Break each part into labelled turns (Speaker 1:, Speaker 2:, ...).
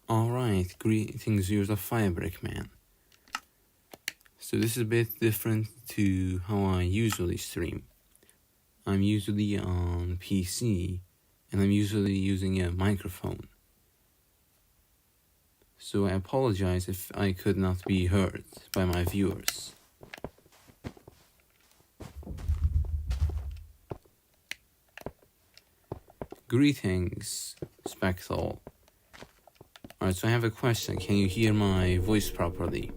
Speaker 1: Alright, greetings viewers of Firebrick Man. So this is a bit different to how I usually stream. I'm usually on PC and I'm usually using a microphone. So I apologize if I could not be heard by my viewers. Greetings, Spectral. Alright, so I have a question. Can you hear my voice properly?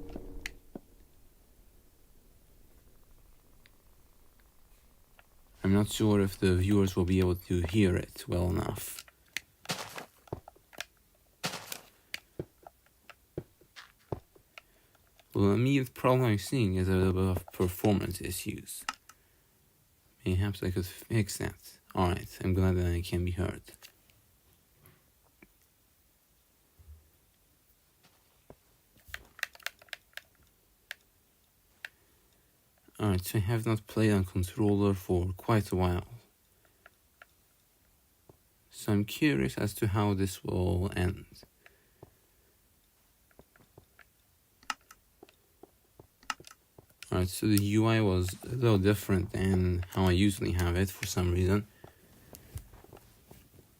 Speaker 1: I'm not sure if the viewers will be able to hear it well enough. Well, the immediate problem I'm seeing is a little bit of performance issues. Perhaps I could fix that. Alright, I'm glad that I can be heard. Alright, so I have not played on controller for quite a while. So I'm curious as to how this will end. Alright, so the UI was a little different than how I usually have it for some reason.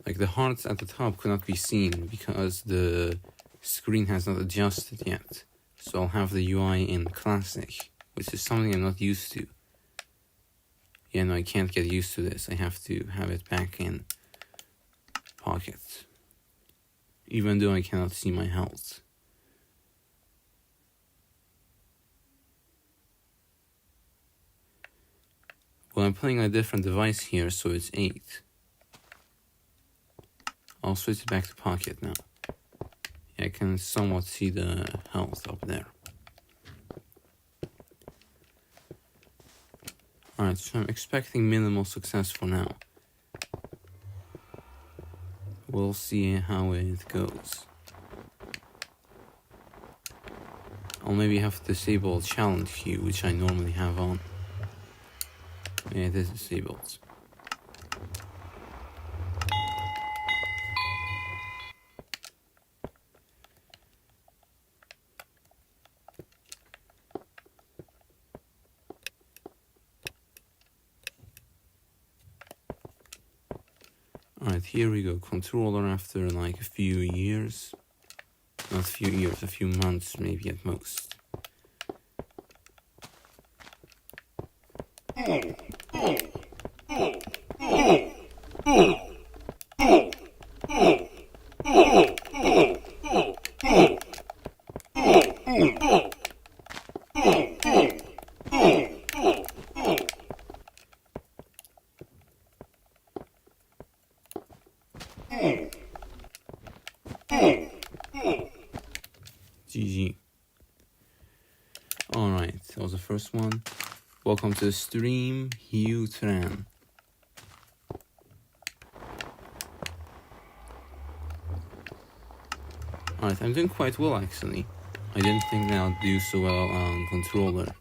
Speaker 1: Like the hearts at the top could not be seen because the screen has not adjusted yet. So I'll have the UI in classic, which is something I'm not used to. Yeah, no, I can't get used to this. I have to have it back in pocket. Even though I cannot see my health. Well, I'm playing on a different device here, so it's 8. I'll switch it back to pocket now. Yeah, I can somewhat see the health up there. Alright, so I'm expecting minimal success for now. We'll see how it goes. I'll maybe have to disable challenge queue, which I normally have on. Yeah, it is disabled. Alright, here we go. Controller after like a few years. Not a few years, a few months maybe at most. GG. Alright, that was the first one. Welcome to the stream, Hugh Tran. Alright, I'm doing quite well actually. I didn't think that I'd do so well on controller.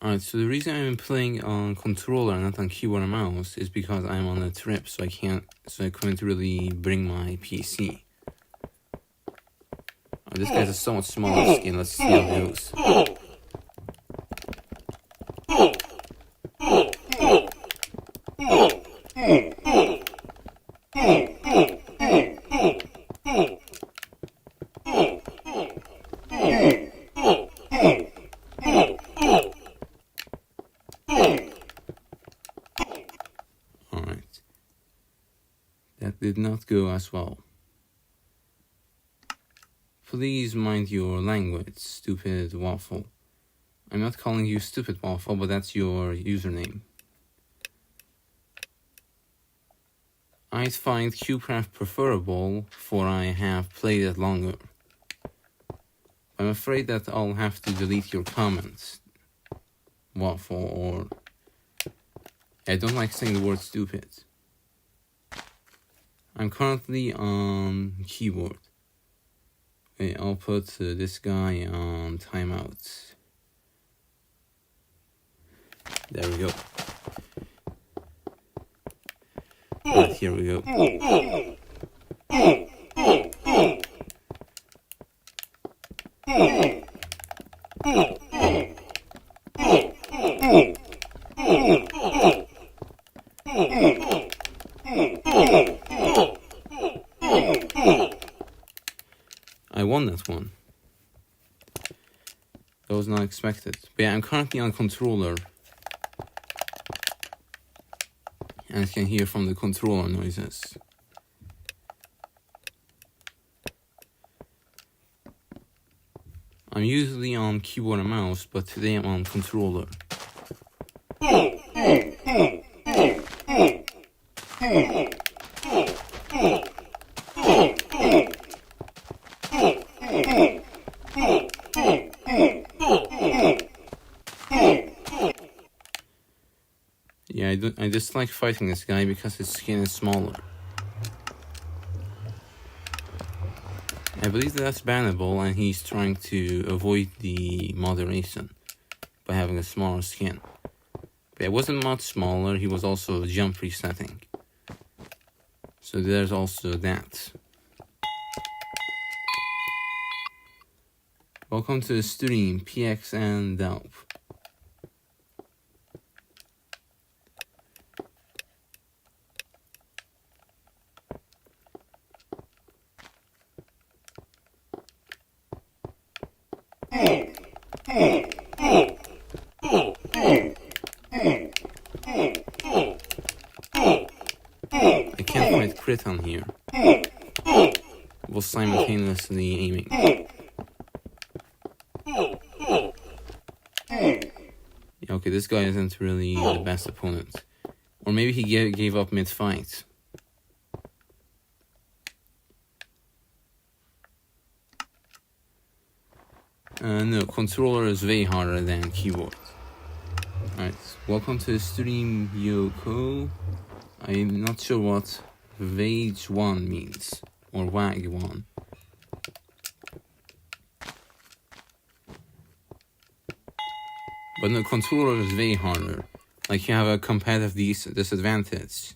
Speaker 1: Alright, so the reason I'm playing on controller and not on keyboard and mouse is because I'm on a trip, so I couldn't really bring my PC. This guy's a somewhat smaller skin, let's see how it goes. Alright. That did not go as well. Please mind your language, stupid waffle. I'm not calling you stupid waffle, but that's your username. I'd find Cubecraft preferable, for I have played it longer. I'm afraid that I'll have to delete your comments, waffle, or... I don't like saying the word stupid. I'm currently on keyboard. Okay, I'll put this guy on timeout. There we go. Right, here we go. I won that one. That was not expected. But yeah, I'm currently on controller. And I can hear from the controller noises. I'm usually on keyboard and mouse, but today I'm on controller. Yeah, I dislike fighting this guy because his skin is smaller. I believe that's bannable, and he's trying to avoid the moderation by having a smaller skin. But it wasn't much smaller, he was also jump resetting. So there's also that. Welcome to the stream, PX and Delp. I can't find crit on here. While simultaneously aiming. Yeah, okay, this guy isn't really the best opponent. Or maybe he gave up mid-fight. No, controller is way harder than keyboard. Alright, welcome to the stream, Yoko. I'm not sure what Wage1 means, or Wag1. But no, controller is way harder. Like, you have a competitive disadvantage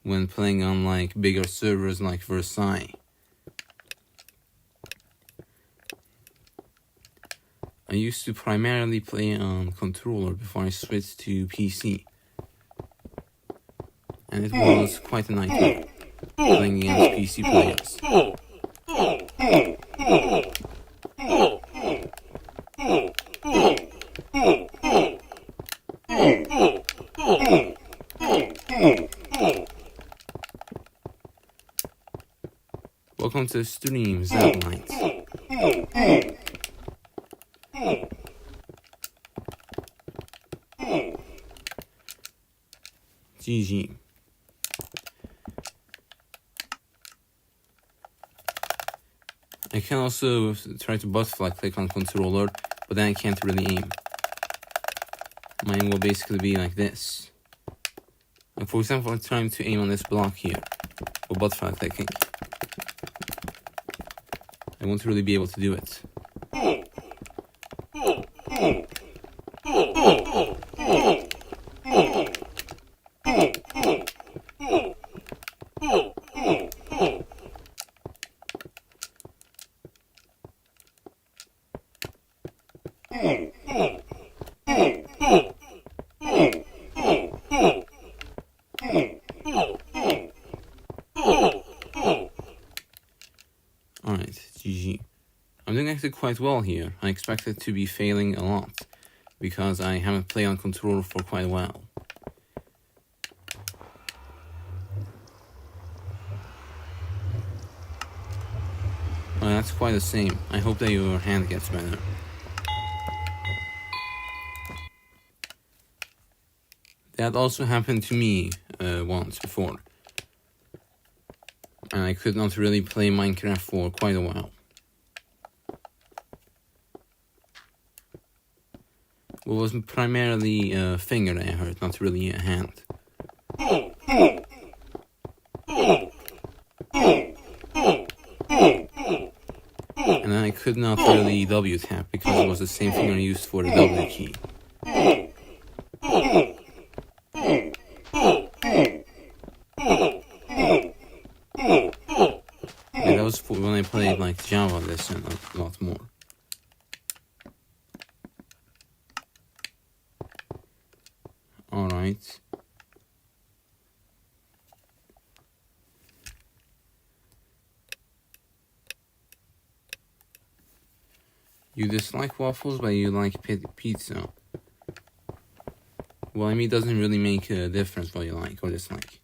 Speaker 1: when playing on, like, bigger servers like Versailles. I used to primarily play on controller before I switched to PC. And it was quite a nightmare playing against PC players. Welcome to the stream, Zablight. GG. I can also try to butterfly click on controller, but then I can't really aim. Mine will basically be like this. Like, for example, I'm trying to aim on this block here, or butterfly clicking. I won't really be able to do it. Alright, GG. I'm doing actually quite well here. I expected to be failing a lot, because I haven't played on controller for quite a while. Well, that's quite the same. I hope that your hand gets better. That also happened to me once before. And I could not really play Minecraft for quite a while. It was primarily a finger that I hurt, not really a hand. And I could not really W tap because it was the same finger I used for the W key. And that was for when I played like Java lesson a lot more. Alright. You dislike waffles, but you like pizza. Well, I mean, it doesn't really make a difference what you like or dislike.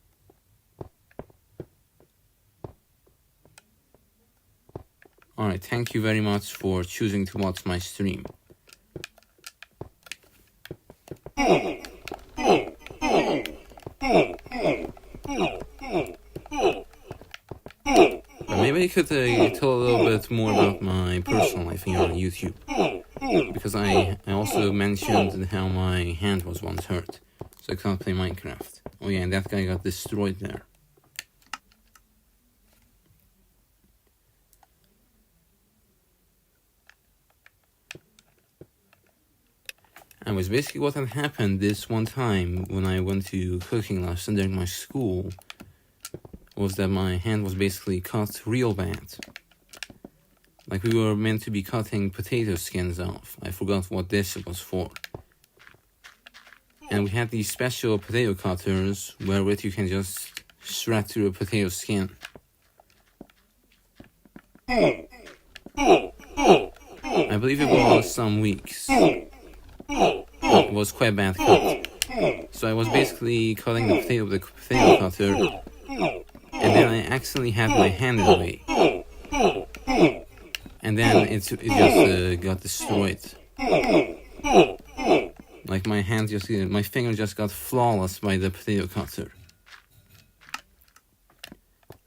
Speaker 1: Alright, thank you very much for choosing to watch my stream. But maybe I could tell a little bit more about my personal life here on YouTube. Because I also mentioned how my hand was once hurt, so I can't play Minecraft. Oh yeah, and that guy got destroyed there. And was basically what had happened this one time when I went to cooking lesson during my school, was that my hand was basically cut real bad. Like we were meant to be cutting potato skins off. I forgot what this was for. And we had these special potato cutters wherewith you can just shred through a potato skin. I believe it was some weeks. It was quite a bad cut. So I was basically cutting the potato with the potato cutter, and then I accidentally had my hand in the way. And then it just got destroyed. Like my finger just got flawless by the potato cutter.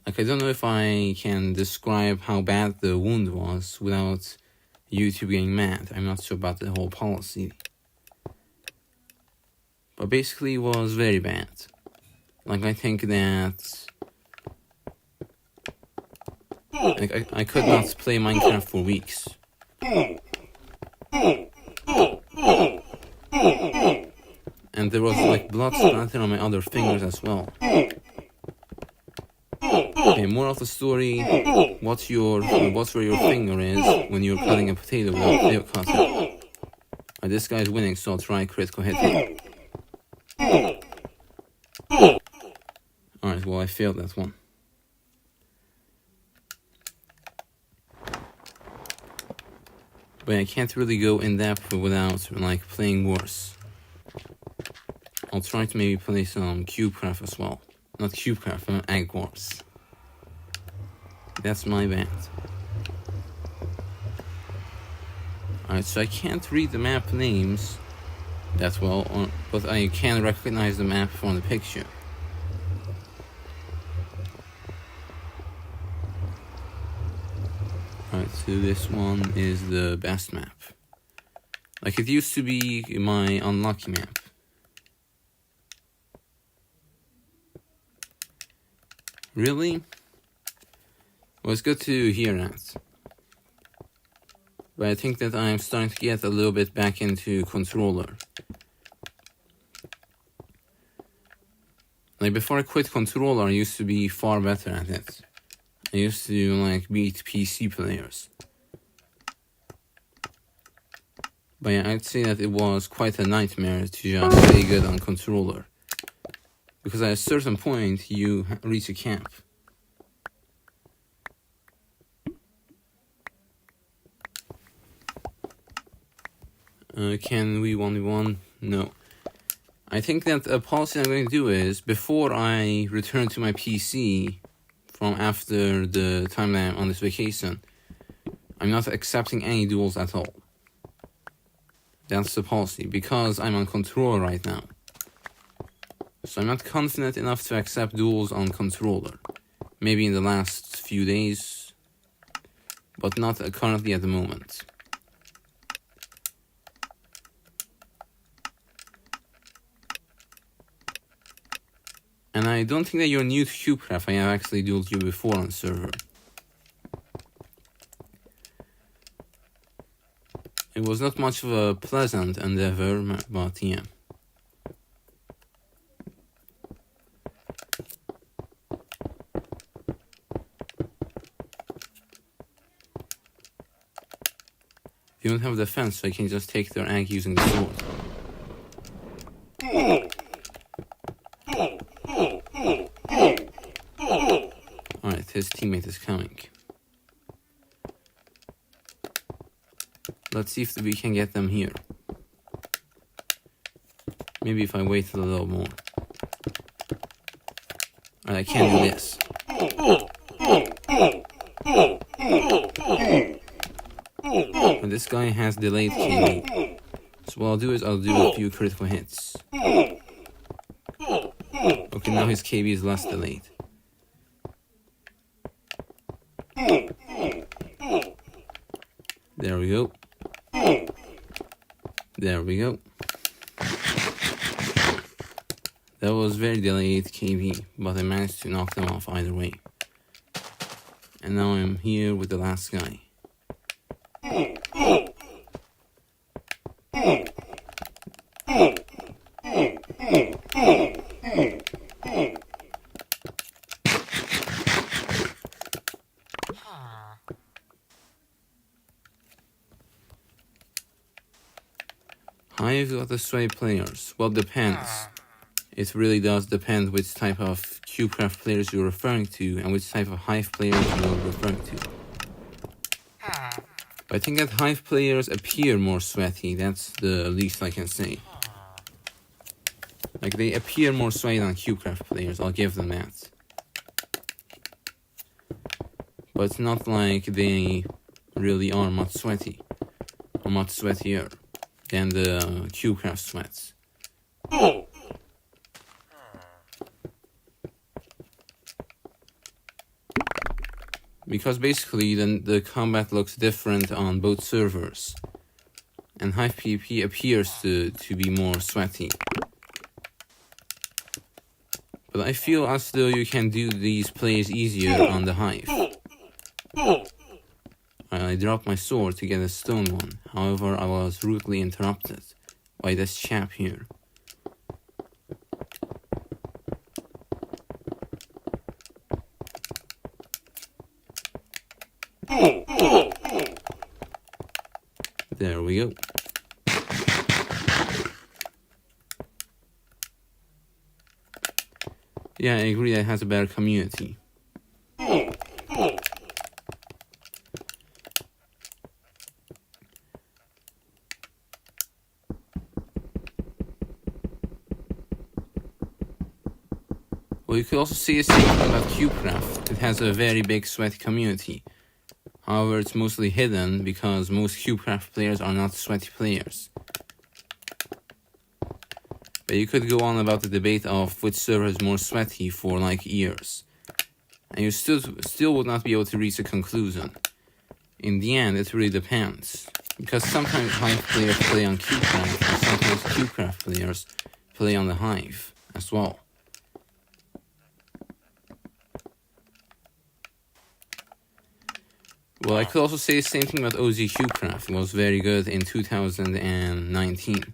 Speaker 1: Like I don't know if I can describe how bad the wound was without YouTube getting mad. I'm not sure about the whole policy. But basically it was very bad. Like I think that like I could not play Minecraft for weeks. And there was like blood splatter on my other fingers as well. Okay, moral of the story, watch where your finger is when you're cutting a potato with a potato cutter. This guy's winning, so I'll try critical hitting. Alright, well I failed that one. But I can't really go in depth without like playing worse. I'll try to maybe play some Cubecraft as well. Not Cubecraft, Egg Wars. That's my bad. Alright, so I can't read the map names that well, but I can recognize the map from the picture. Alright, so this one is the best map. Like it used to be my unlucky map. Really? Well, it's good to hear that. But I think that I'm starting to get a little bit back into controller. Like before I quit controller, I used to be far better at it. I used to like beat PC players. But yeah, I'd say that it was quite a nightmare to just stay good on controller. Because at a certain point, you reach a cap. Can we 1v1? No. I think that a policy I'm going to do is, before I return to my PC from after the time that I'm on this vacation, I'm not accepting any duels at all. That's the policy, because I'm on controller right now. So I'm not confident enough to accept duels on controller. Maybe in the last few days, but not currently at the moment. And I don't think that you're new to Cubecraft. I have actually dueled you before on the server. It was not much of a pleasant endeavor, but yeah. don't have defense, so I can just take their egg using the sword. Alright, his teammate is coming. Let's see if we can get them here. Maybe if I wait a little more. Alright, I can't do this. And this guy has delayed KB. So what I'll do is I'll do a few critical hits. Okay, now his KB is less delayed. There we go. There we go. That was very delayed KB, but I managed to knock them off either way. And now I'm here with the last guy. I've got the sway players. Well, depends. It really does depend which type of Cubecraft players you're referring to and which type of Hive players you're referring to. I think that Hive players appear more sweaty, that's the least I can say. Like, they appear more sweaty than Cubecraft players, I'll give them that. But it's not like they really are much sweaty, or much sweatier than the Cubecraft sweats. Because basically the combat looks different on both servers. And Hive PvP appears to be more sweaty. But I feel as though you can do these plays easier on the Hive. I dropped my sword to get a stone one, however I was rudely interrupted by this chap here. There we go. Yeah, I agree that it has a better community. Well, you could also see the same thing about Cubecraft. It has a very big sweat community. However, it's mostly hidden because most Cubecraft players are not sweaty players. But you could go on about the debate of which server is more sweaty for like years. And you still would not be able to reach a conclusion. In the end, it really depends. Because sometimes Hive players play on Cubecraft, and sometimes Cubecraft players play on the Hive as well. Well, I could also say the same thing about OZ Cubecraft. It was very good in 2019.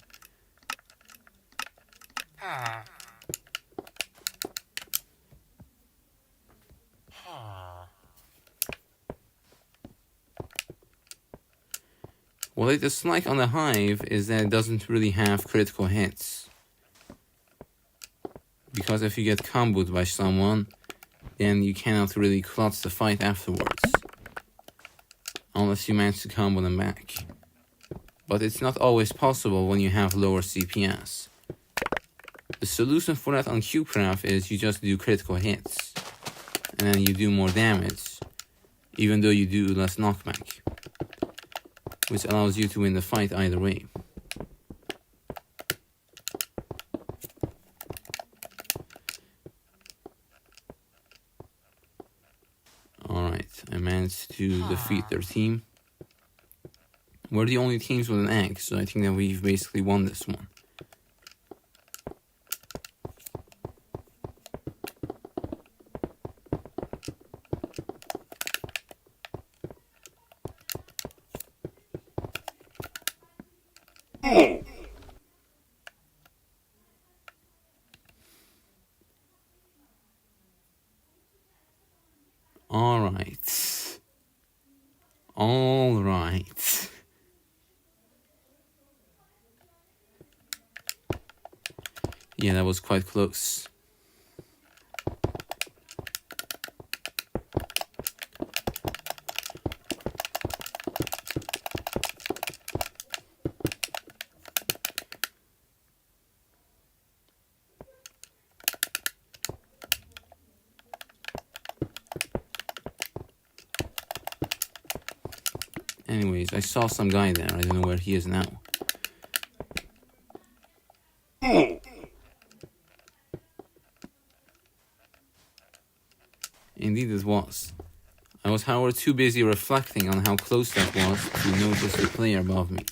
Speaker 1: What I dislike on the Hive is that it doesn't really have critical hits. Because if you get comboed by someone, then you cannot really clutch the fight afterwards. Unless you manage to combo them back. But it's not always possible when you have lower CPS. The solution for that on Cubecraft is you just do critical hits. And then you do more damage, even though you do less knockback. Which allows you to win the fight either way. Alright, I managed to defeat their team. We're the only teams with an egg, so I think that we've basically won this one. Alright. Yeah, that was quite close. Anyways, I saw some guy there. I don't know where he is now. Indeed it was. I was, however, too busy reflecting on how close that was to notice the player above me.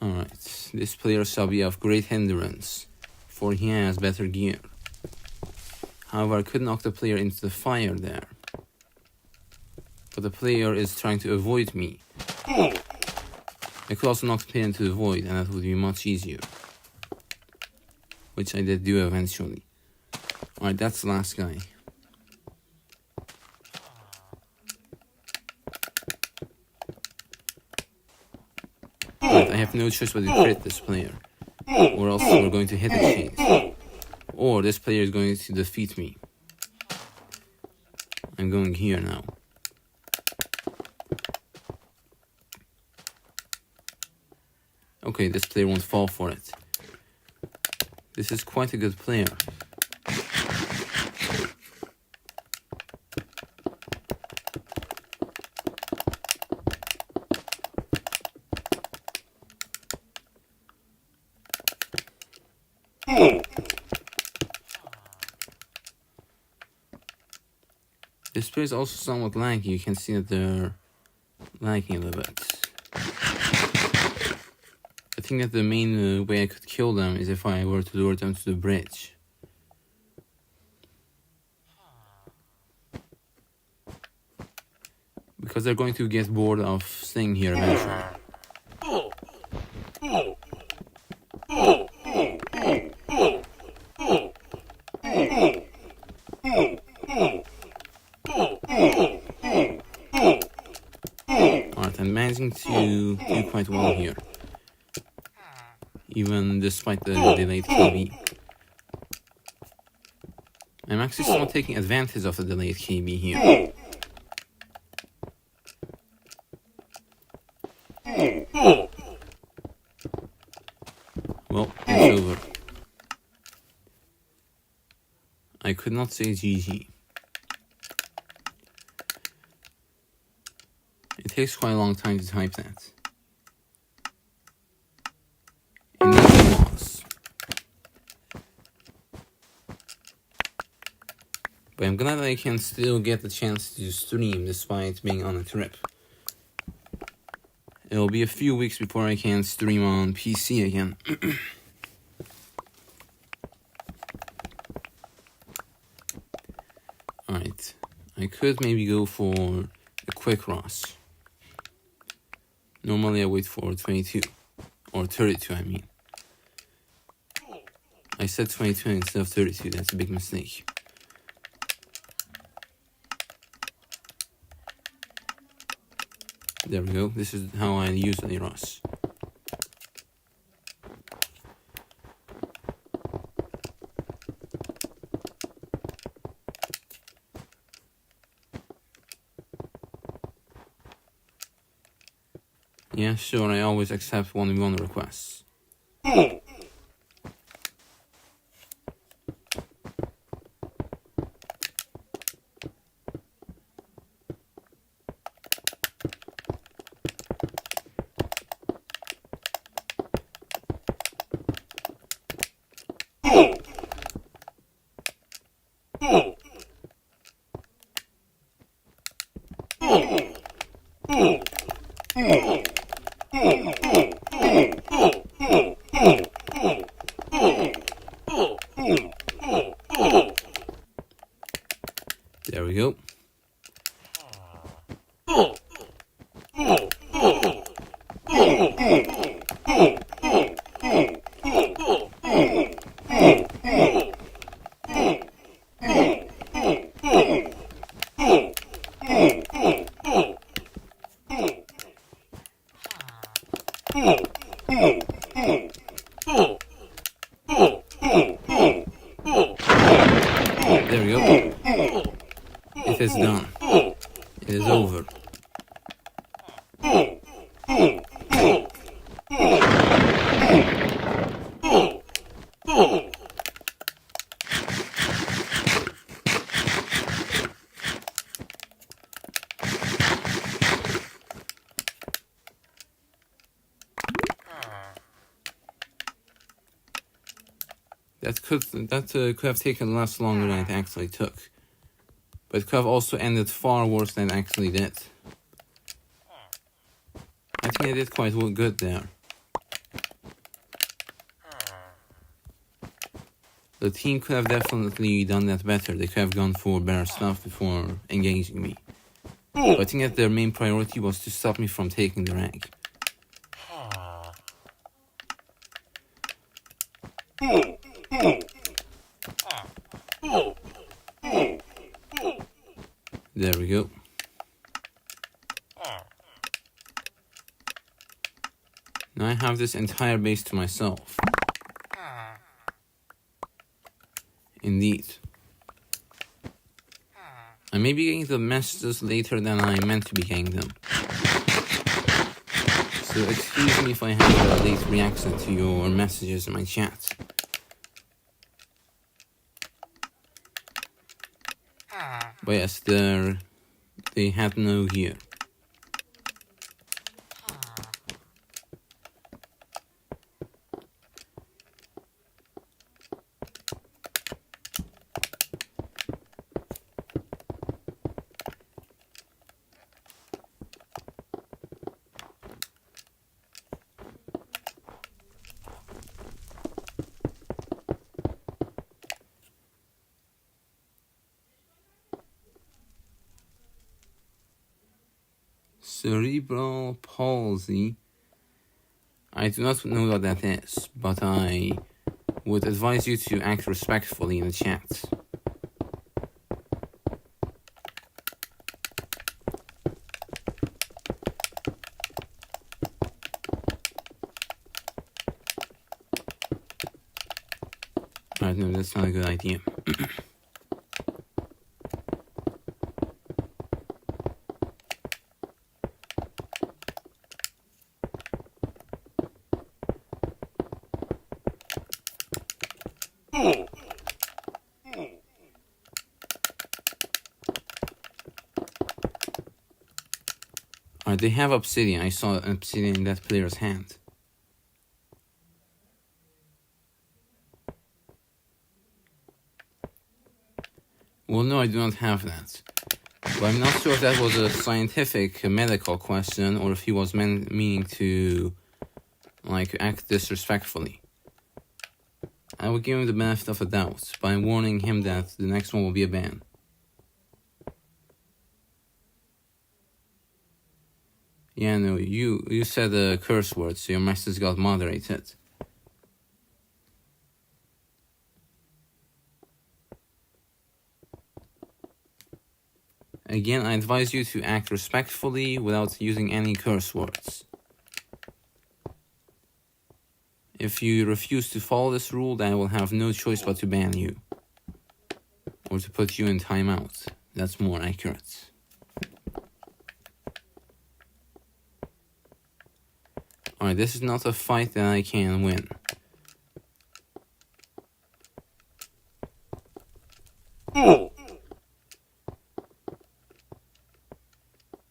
Speaker 1: Alright, this player shall be of great hindrance, for he has better gear. However, I could knock the player into the fire there. But the player is trying to avoid me. I could also knock the player into the void, and that would be much easier. Which I did do eventually. Alright, that's the last guy. Right, I have no choice but to crit this player. Or else we're going to hit a chase. Or this player is going to defeat me. I'm going here now. Okay, this player won't fall for it. This is quite a good player. This player is also somewhat laggy. You can see that they're lagging a little bit. I think that the main way I could kill them is if I were to lure them to the bridge. Because they're going to get bored of staying here eventually. Alright, I'm managing to do quite well here. Even despite the delayed KB. I'm actually still taking advantage of the delayed KB here. Well, it's over. I could not say GG. It takes quite a long time to type that. Indeed it was. But I'm glad that I can still get the chance to stream despite being on a trip. It'll be a few weeks before I can stream on PC again. Alright, I could maybe go for a quick rush. Normally I wait for 22, or 32 I mean. I said 22 instead of 32, that's a big mistake. There we go, this is how I usually rush. Yeah, sure, I always accept 1v1 requests. There we go. There we go. It is done. It is over. That could have taken less longer than it actually took. But it could have also ended far worse than it actually did. I think I did quite good there. The team could have definitely done that better. They could have gone for better stuff before engaging me. But I think that their main priority was to stop me from taking the rank. There we go. Now I have this entire base to myself. Indeed. I may be getting the messages later than I meant to be getting them. So excuse me if I have a late reaction to your messages in my chat. But yes, they had no here. Cerebral palsy. I do not know what that is, but I would advise you to act respectfully in the chat. Alright, no, that's not a good idea. Alright, they have obsidian. I saw obsidian in that player's hand. Well, no, I do not have that. But I'm not sure if that was a scientific, medical question, or if he was meaning to, like, act disrespectfully. I will give him the benefit of the doubt by warning him that the next one will be a ban. Yeah, no, you said a curse word, so your message got moderated. Again, I advise you to act respectfully without using any curse words. If you refuse to follow this rule, then I will have no choice but to ban you. Or to put you in timeout. That's more accurate. Alright, this is not a fight that I can win.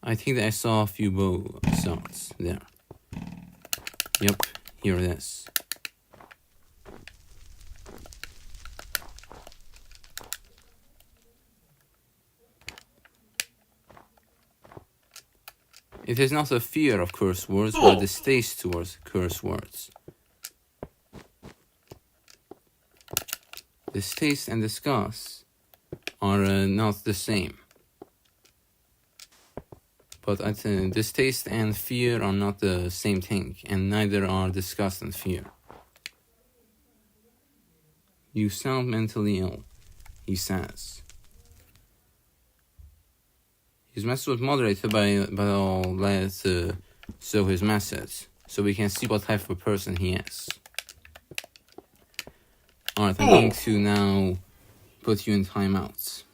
Speaker 1: I think that I saw a few bow shots there. Yep, here it is. It is not a fear of curse words, but a distaste towards curse words. Distaste and disgust are not the same. But I think distaste and fear are not the same thing, and neither are disgust and fear. You sound mentally ill, he says. His message was moderated, but I'll let show his message. so we can see what type of a person he is. Alright, I'm going to now put you in timeout.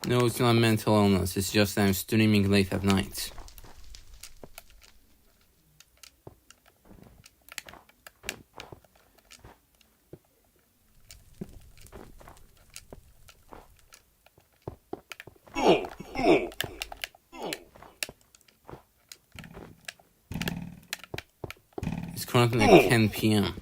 Speaker 1: No, it's not mental illness, it's just that I'm streaming late at night. It's currently like 10 p.m.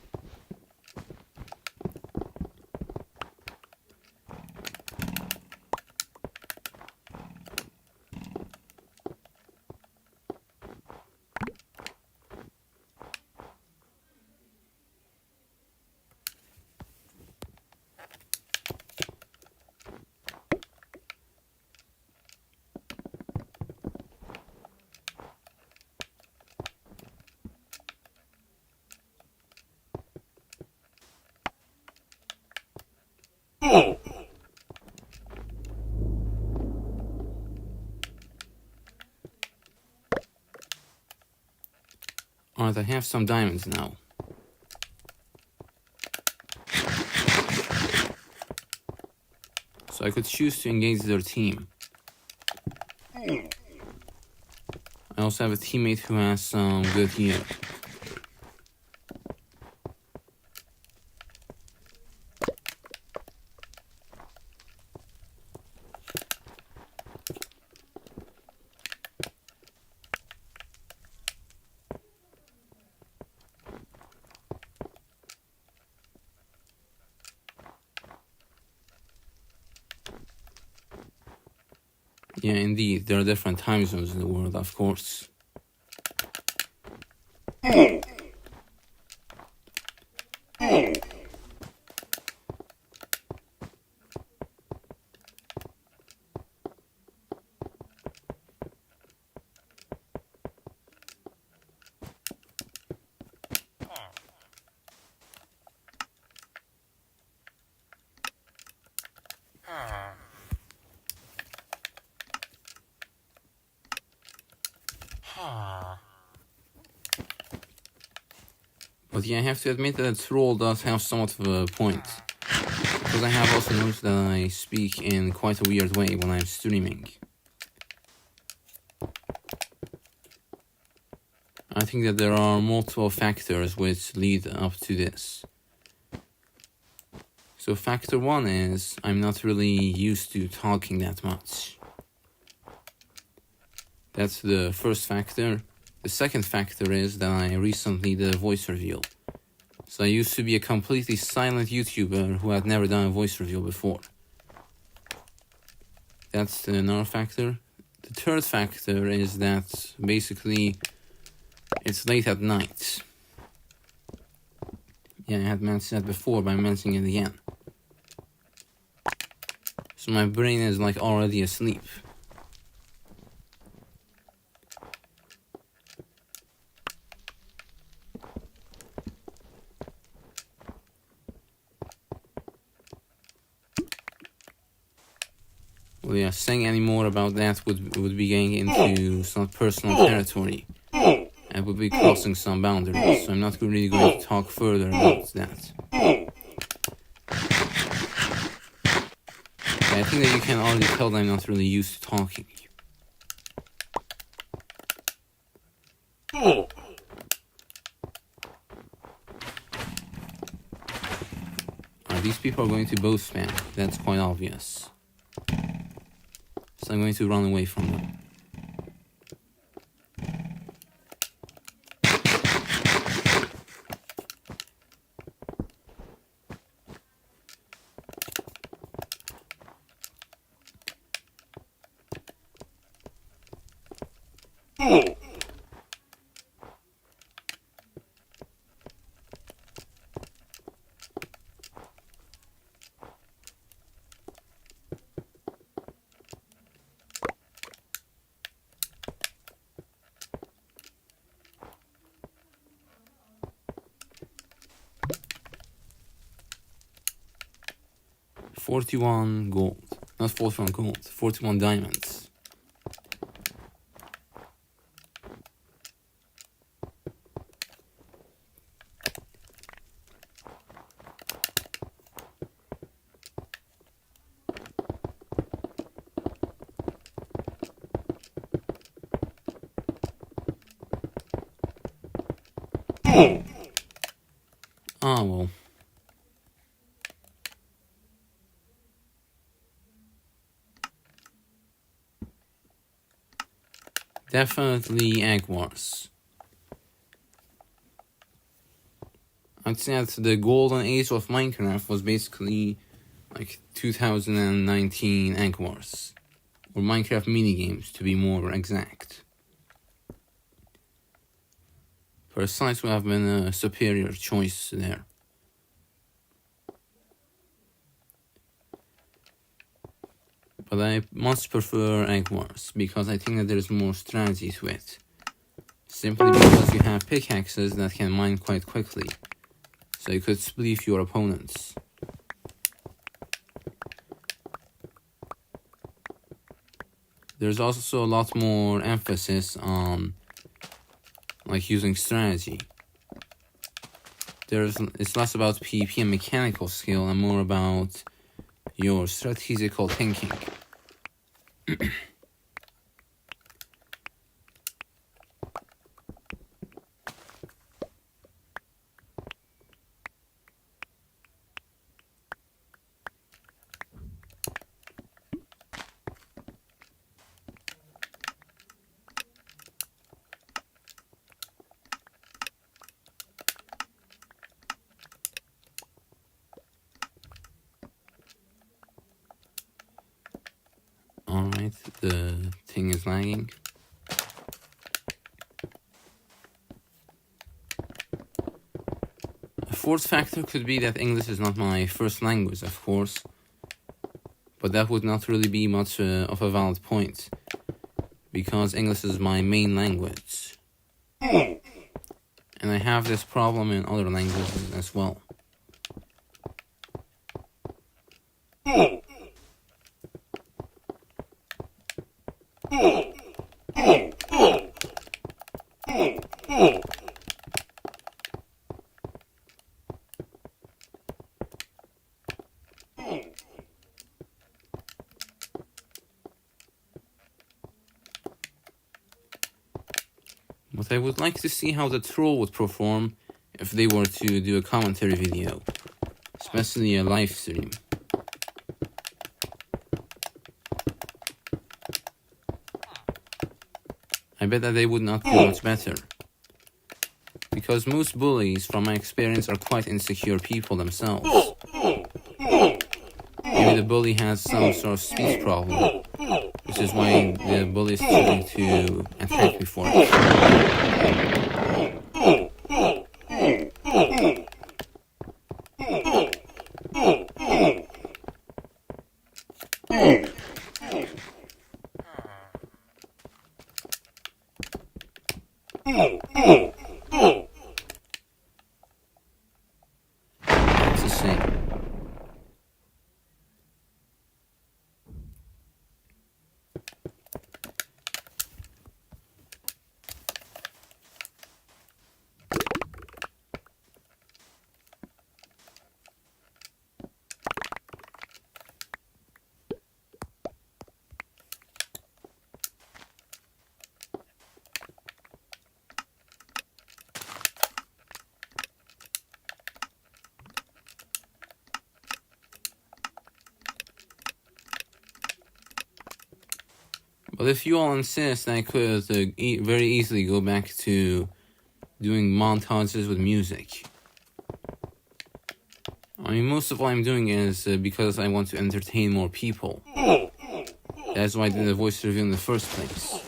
Speaker 1: Alright, I have some diamonds now. So I could choose to engage their team. I also have a teammate who has some good gear. Yeah, indeed, there are different time zones in the world, of course. But yeah, I have to admit that the troll does have somewhat of a point. Because I have also noticed that I speak in quite a weird way when I'm streaming. I think that there are multiple factors which lead up to this. So factor one is I'm not really used to talking that much. That's the first factor. The second factor is that I recently did a voice reveal. So I used to be a completely silent YouTuber who had never done a voice reveal before. That's another factor. The third factor is that basically it's late at night. Yeah, I had mentioned that before, but I'm mentioning it again. So my brain is like already asleep. Well, yeah, saying any more about that would be getting into some personal territory. And would be crossing some boundaries, so I'm not really going to talk further about that. I think that you can already tell that I'm not really used to talking. These people are going to both spam, that's quite obvious. So I'm going to run away from them. 41 gold. Not 41 gold, 41 diamonds. Ah, well. Definitely Egg Wars. I'd say that the golden age of Minecraft was basically like 2019 Egg Wars. Or Minecraft minigames, to be more exact. Parasites would have been a superior choice there. But I much prefer Egg Wars, because I think that there's more strategy to it. Simply because you have pickaxes that can mine quite quickly, so you could spleef your opponents. There's also a lot more emphasis on like using strategy. It's less about PvP and mechanical skill and more about your strategical thinking. Alright, the thing is lagging. A fourth factor could be that English is not my first language, of course. But that would not really be much of a valid point, because English is my main language. And I have this problem in other languages as well. But I would like to see how the troll would perform if they were to do a commentary video, especially a live stream. I bet that they would not do much better. Because most bullies, from my experience, are quite insecure people themselves. Maybe the bully has some sort of speech problem, which is why the bully is trying to attack me for it. It's a shame. But if you all insist, I could very easily go back to doing montages with music. I mean, most of what I'm doing is because I want to entertain more people. That's why I did a voice review in the first place.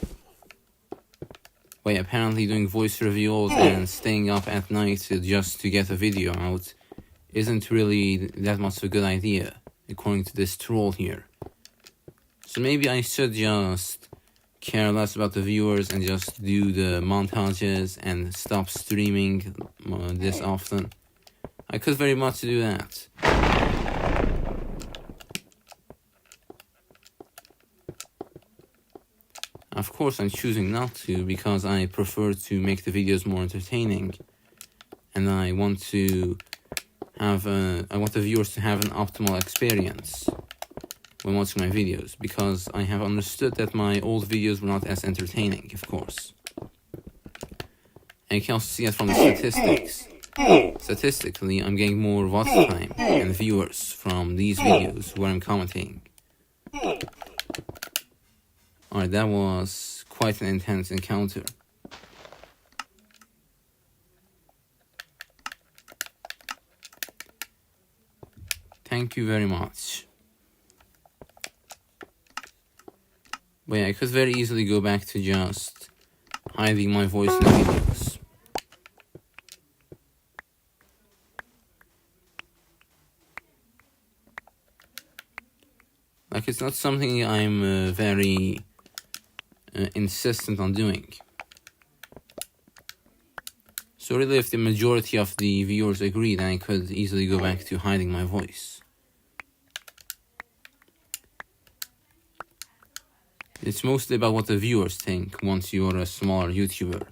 Speaker 1: Wait, apparently doing voice reveals and staying up at night just to get a video out isn't really that much of a good idea, according to this troll here. So maybe I should just care less about the viewers and just do the montages and stop streaming this often. I could very much do that. Of course, I'm choosing not to because I prefer to make the videos more entertaining, and I want the viewers to have an optimal experience when watching my videos, because I have understood that my old videos were not as entertaining, of course. And you can also see that from the statistics. Statistically, I'm getting more watch time and viewers from these videos where I'm commenting. Alright, that was quite an intense encounter. Thank you very much. But yeah, I could very easily go back to just hiding my voice in the videos. Like, it's not something I'm very insistent on doing. So really, if the majority of the viewers agree, then I could easily go back to hiding my voice. It's mostly about what the viewers think once you're a smaller YouTuber.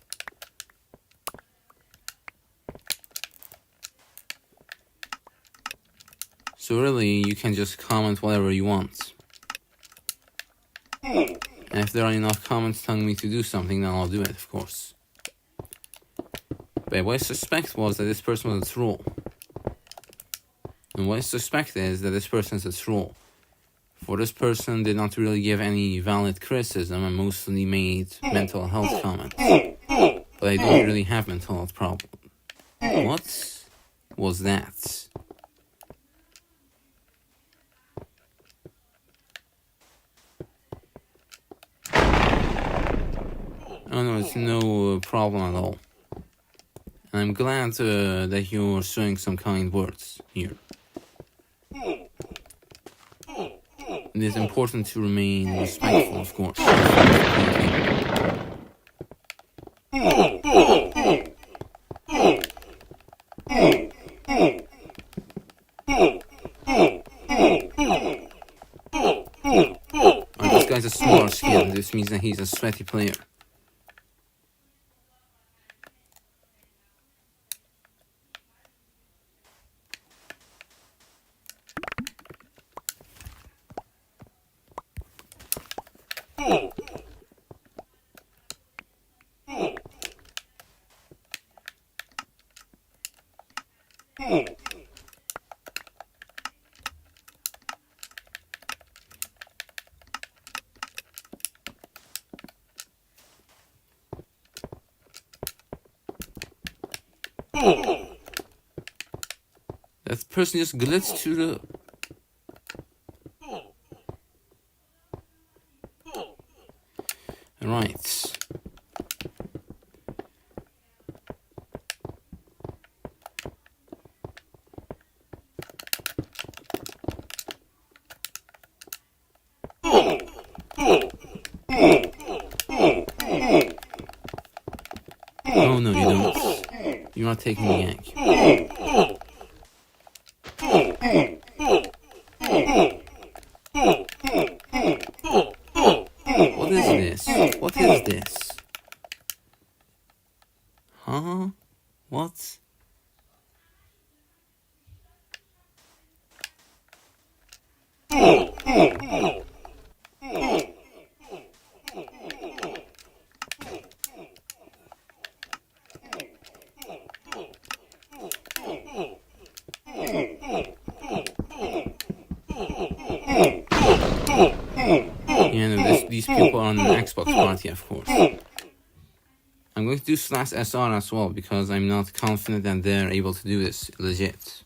Speaker 1: So really, you can just comment whatever you want. And if there are enough comments telling me to do something, then I'll do it, of course. But what I suspect was that this person was a troll. And what I suspect is that this person is a troll. For this person did not really give any valid criticism and mostly made mental health comments. But I don't really have mental health problems. What was that? Oh no, it's no problem at all. And I'm glad that you're showing some kind words here. It is important to remain respectful, of course. This guy's a smaller skin. This means that he's a sweaty player. That person just glitched to the... Right. Oh no, you don't. You're not taking the egg. What is this? What is this? Huh? What? Yeah, no, these people are on an Xbox party, of course. I'm going to do /SR as well, because I'm not confident that they're able to do this legit.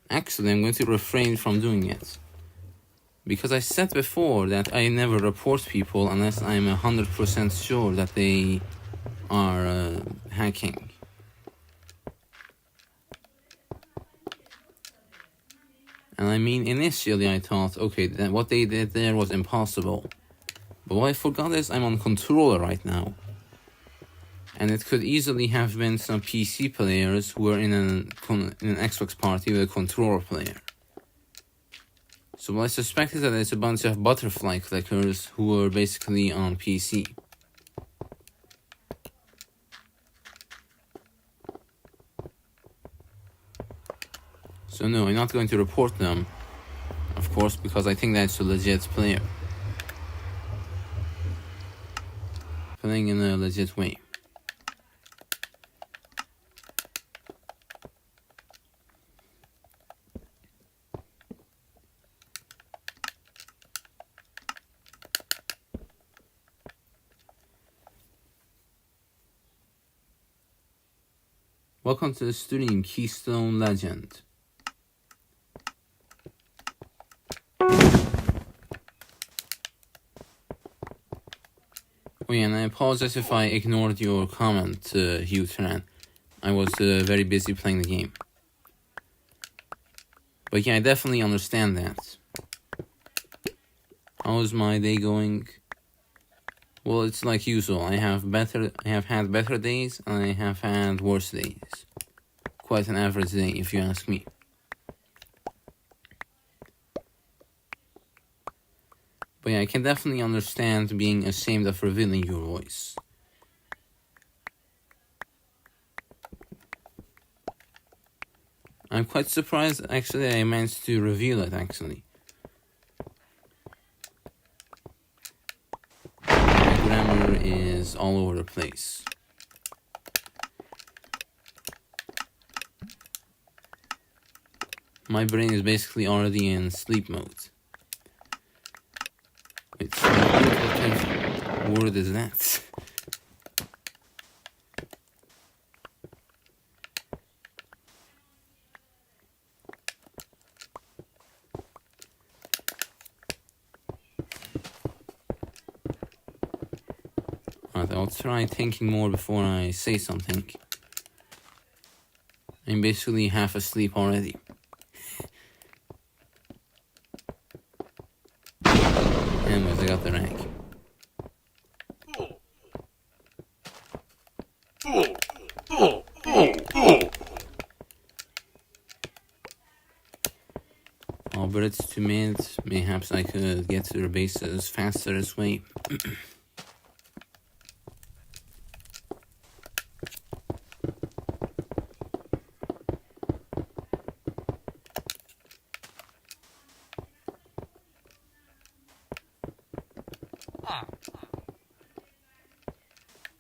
Speaker 1: Actually, I'm going to refrain from doing it. Because I said before that I never report people unless I'm 100% sure that they are hacking. And I mean, initially I thought, okay, that what they did there was impossible. But what I forgot is I'm on controller right now. And it could easily have been some PC players who were in an Xbox party with a controller player. So what I suspect is that it's a bunch of butterfly clickers who are basically on PC. So no, I'm not going to report them, of course, because I think that's a legit player. Playing in a legit way. Welcome to the stream, Keystone Legend. Oh yeah, and I apologize if I ignored your comment, Hugh Turan. I was very busy playing the game. But yeah, I definitely understand that. How is my day going? Well, it's like usual. I have had better days, and I have had worse days. Quite an average day, if you ask me. But yeah, I can definitely understand being ashamed of revealing your voice. I'm quite surprised, actually, I managed to reveal it, actually. My grammar is all over the place. My brain is basically already in sleep mode. Wait, what kind of word is that? Alright, I'll try thinking more before I say something. I'm basically half asleep already. Anyways, I got the rank. But it's 2 minutes. Mayhaps I could get to their bases faster this way.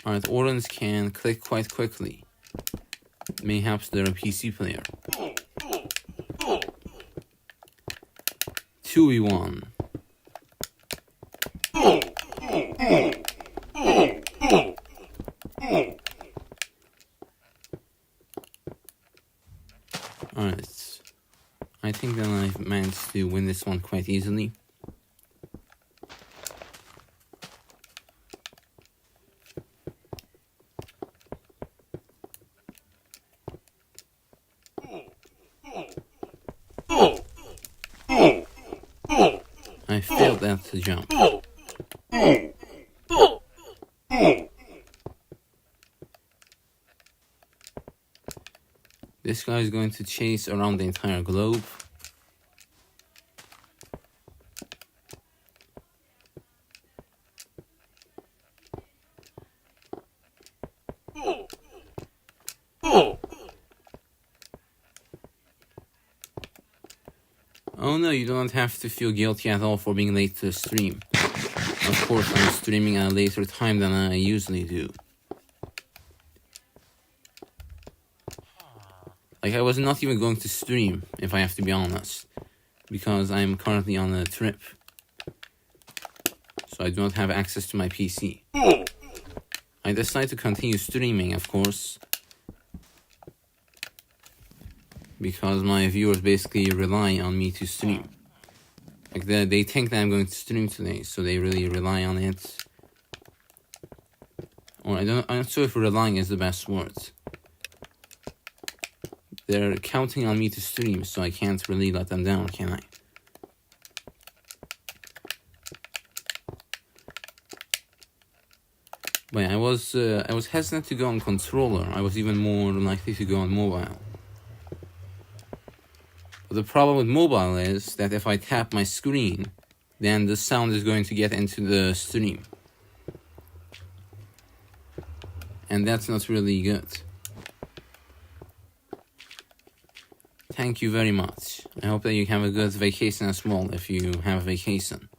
Speaker 1: Alright, Orange can click quite quickly. Mayhaps they're a PC player. 2v1. Alright. I think that I've managed to win this one quite easily. I failed that to jump. This guy is going to chase around the entire globe. Oh no, you don't have to feel guilty at all for being late to the stream. Of course, I'm streaming at a later time than I usually do. Like, I was not even going to stream, if I have to be honest, because I'm currently on a trip. So I do not have access to my PC. I decided to continue streaming, of course, because my viewers basically rely on me to stream. Like, they think that I'm going to stream today, so they really rely on it. Or I'm not sure if relying is the best word. They're counting on me to stream, so I can't really let them down, can I? But I was hesitant to go on controller. I was even more likely to go on mobile. But the problem with mobile is that if I tap my screen, then the sound is going to get into the stream. And that's not really good. Thank you very much. I hope that you have a good vacation as well, if you have a vacation.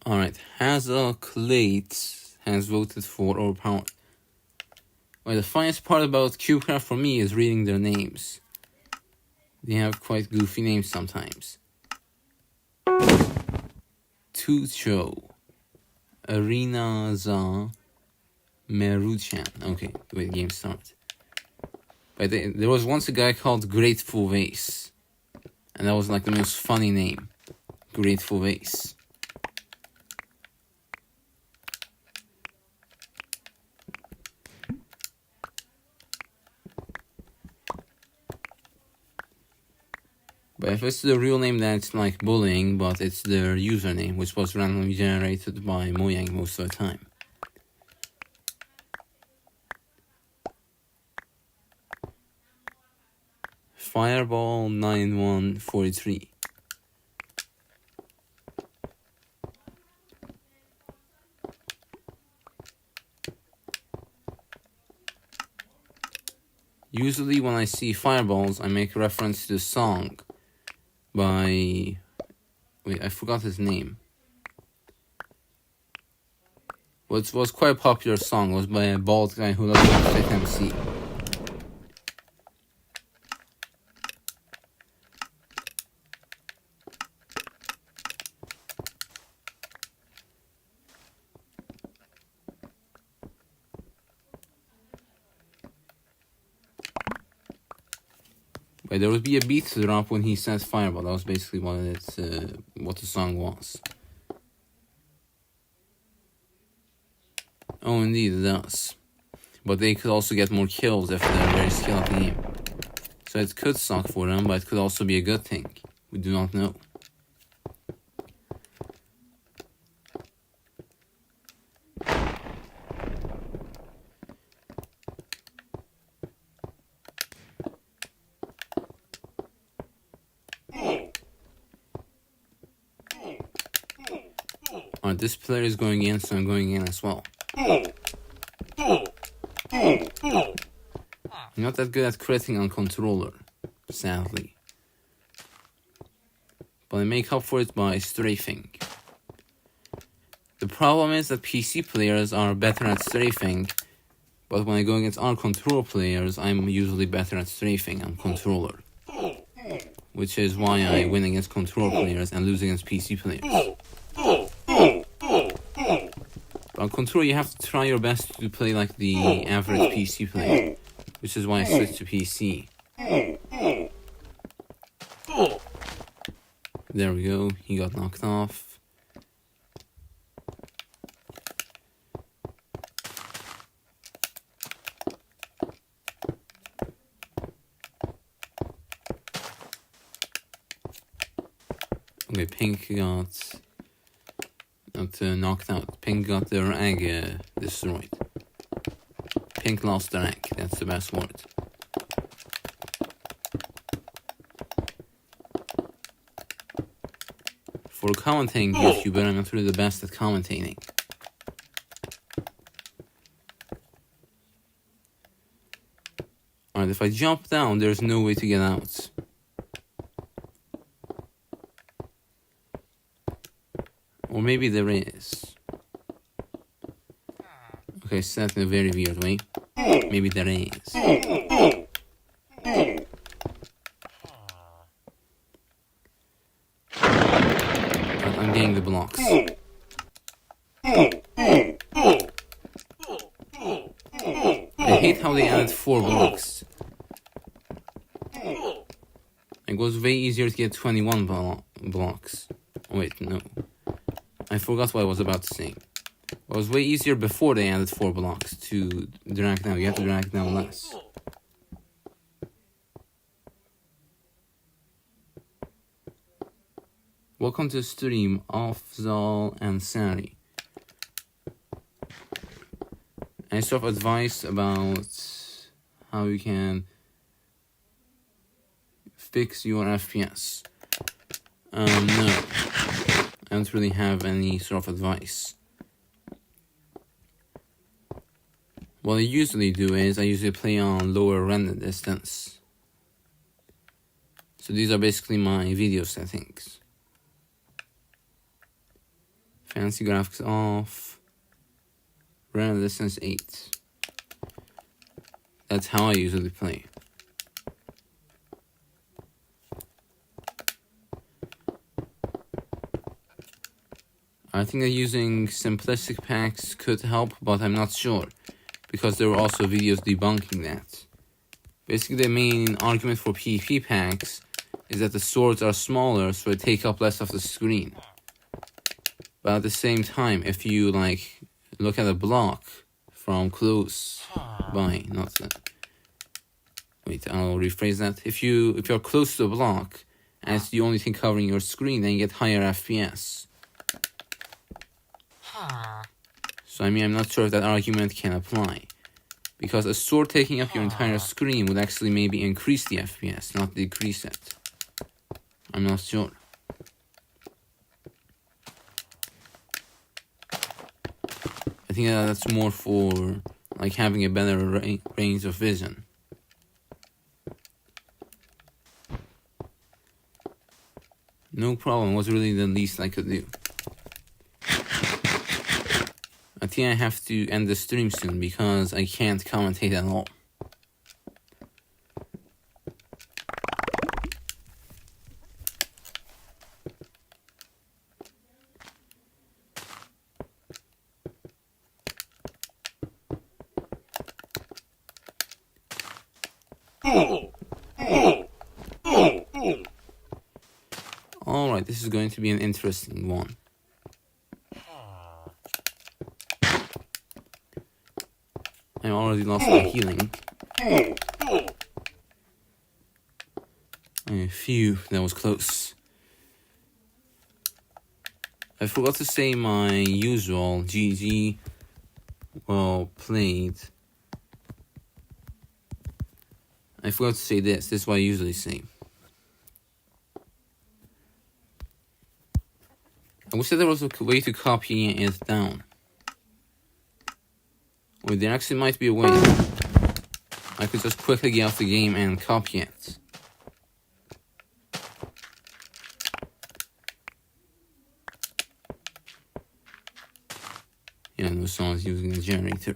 Speaker 1: Alright, Hazelclate has voted for overpowered. Well, the funniest part about Cubecraft for me is reading their names. They have quite goofy names sometimes. Tucho, Arena Za, Meruchan. Okay, wait, game start. But there was once a guy called Grateful Vase, and that was like the most funny name. Grateful Vase. But if it's the real name, then it's like bullying, but it's their username, which was randomly generated by Mojang most of the time. Fireball 9143. Usually when I see fireballs, I make reference to the song by... Wait, I forgot his name. What was quite a popular song. It was by a bald guy who loves to fit MC. But there would be a beat drop when he says fireball. That was basically what the song was. Oh, indeed, it does. But they could also get more kills if they're very skilled at the game. So it could suck for them, but it could also be a good thing. We do not know. Alright, this player is going in, so I'm going in as well. I'm not that good at critting on controller, sadly. But I make up for it by strafing. The problem is that PC players are better at strafing, but when I go against our controller players, I'm usually better at strafing on controller. Which is why I win against controller players and lose against PC players. But on controller, you have to try your best to play like the average PC player, which is why I switched to PC. There we go, he got knocked off. Okay, Pink got not knocked out. Pink got their egg destroyed. Pink lost their egg, that's the best word. For commenting YouTuber, I'm not really the best at commentating. Alright, if I jump down, there's no way to get out. Or maybe there is. Okay, set in a very weird way. Maybe there is. I'm getting the blocks. I hate how they added 4 blocks. It was way easier to get 21 blocks. Oh, wait, no. I forgot what I was about to say. It was way easier before they added 4 blocks to drag down. You have to drag down less. Welcome to the stream, Afzal and Sari. Any sort of advice about how you can fix your FPS? No. I don't really have any sort of advice. What I usually do is I usually play on lower render distance. So these are basically my video settings. Fancy graphics off. Render distance 8. That's how I usually play. I think that using simplistic packs could help, but I'm not sure, because there were also videos debunking that. Basically, the main argument for PvP packs is that the swords are smaller, so they take up less of the screen. But at the same time, if you look at a block from close by, not that. Wait, I'll rephrase that. If you're close to a block and it's the only thing covering your screen, then you get higher FPS. So I mean, I'm not sure if that argument can apply, because a sword taking up your entire screen would actually maybe increase the FPS, not decrease it. I'm not sure. I think that's more for having a better range of vision. No problem, was really the least I could do. I think I have to end the stream soon because I can't commentate at all. Alright, this is going to be an interesting one. I already lost my healing. Phew, that was close. I forgot to say my usual GG. Well played. I forgot to say this. This is what I usually say. I wish that there was a way to copy it down. Or there actually might be a way. I could just quickly get off the game and copy it. Yeah, no someone's using a generator.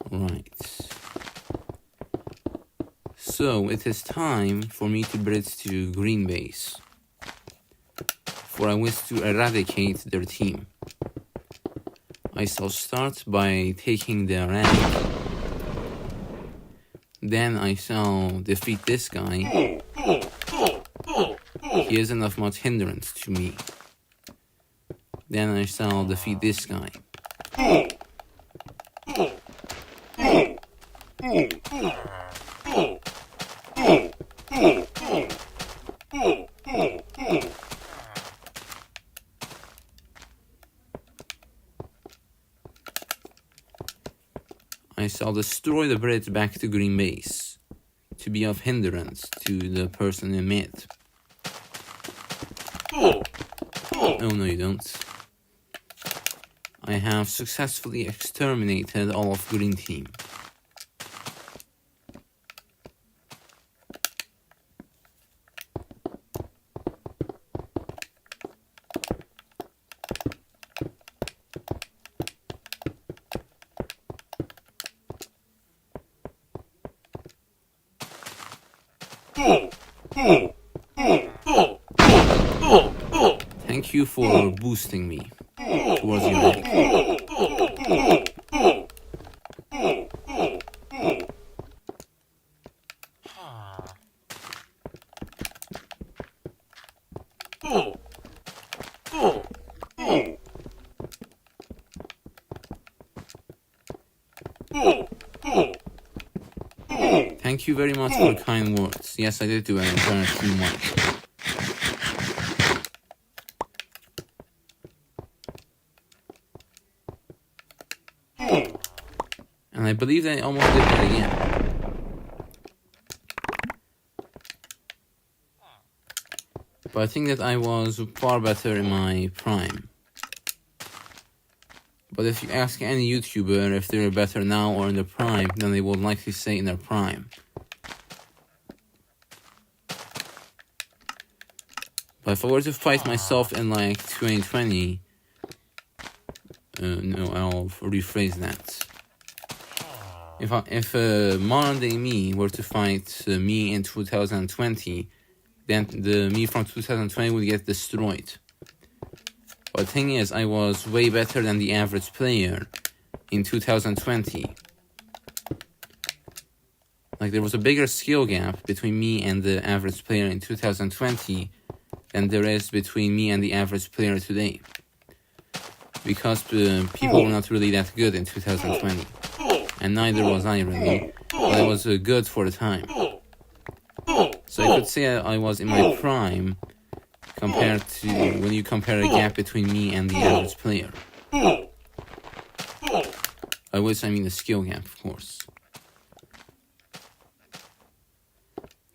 Speaker 1: Right. So it is time for me to bridge to green base, for I wish to eradicate their team. I shall start by taking their rank. Then I shall defeat this guy. He isn't of much hindrance to me. Then I shall defeat this guy. I shall destroy the bridge back to green base, to be of hindrance to the person in mid. Oh no, you don't. I have successfully exterminated all of green team. Thank you for boosting me towards your egg. Thank you very much for kind words. Yes, I did do an entire team wipe. And I believe that I almost did that again. But I think that I was far better in my prime. But if you ask any YouTuber if they're better now or in their prime, then they will likely say in their prime. But if I were to fight myself in like 2020, no, I'll rephrase that. If modern day me were to fight me in 2020, then the me from 2020 would get destroyed. But the thing is, I was way better than the average player in 2020. Like, there was a bigger skill gap between me and the average player in 2020 than there is between me and the average player today. Because people were not really that good in 2020. And neither was I really, but I was good for the time. So I could say I was in my prime compared to when you compare a gap between me and the average player. By which I mean the skill gap, of course.